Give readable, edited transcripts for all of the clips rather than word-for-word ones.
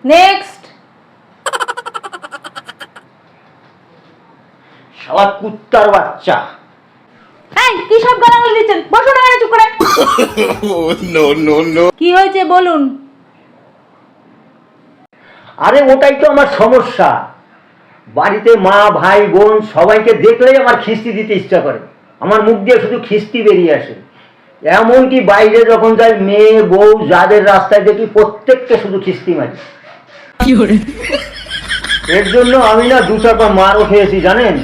Next. শালা কুত্তার বাচ্চা। এই কি সব গালাগালি দিচ্ছেন? বসুন এখানে চুপ করে। No. কি হয়েছে বলুন। আরে ওটাই তো আমার সমস্যা। বাড়িতে মা ভাই বোন সবাইকে দেখলেই আমার খিস্তি দিতে ইচ্ছা করে। আমার মুখ দিয়ে শুধু খিস্তি বেরিয়ে আসে। এমনকি বাইরে যখন যাই মেয়ে বউ যাদের রাস্তায় দেখি প্রত্যেককে শুধু খিস্তি মারি। এর জন্য আমি না 2-4 মারও খেয়েছি জানেন।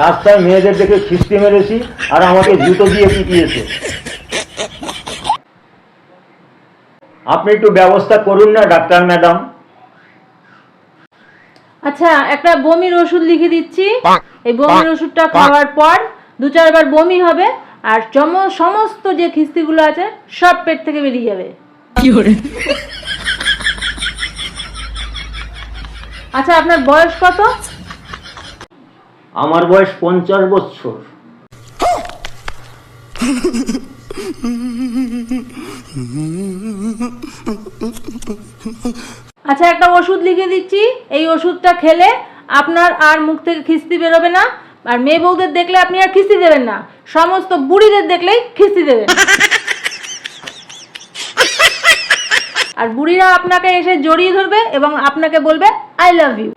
রাস্তায় মেয়েদের দেখে খিস্তি মেরেছি আর আমাকে জুতো দিয়ে পিটিয়েছে। আপনি একটু ব্যবস্থা করুন না ডাক্তার ম্যাডাম। আচ্ছা, একটা বমির ওষুধ লিখে দিচ্ছি। এই বমির ওষুধটা খাওয়ার পর 2-4 বার বমি হবে আর সমস্ত যে খিস্তিগুলো আছে সব পেট থেকে বেরিয়ে যাবে। আচ্ছা, আপনার বয়স কত? আমার বয়স 50 বছর। আচ্ছা, একটা ওষুধ লিখে দিচ্ছি। এই ওষুধটা খেলে আপনার আর মুখ থেকে খিস্তি বেরোবে না। আর মেয়ে বউদের দেখলে আপনি আর খিস্তি দেবেন না, সমস্ত বুড়িদের দেখলেই খিস্তি দেবেন। আর বুড়িরা আপনাকে এসে জড়িয়ে ধরবে এবং আপনাকে বলবে আই লাভ ইউ।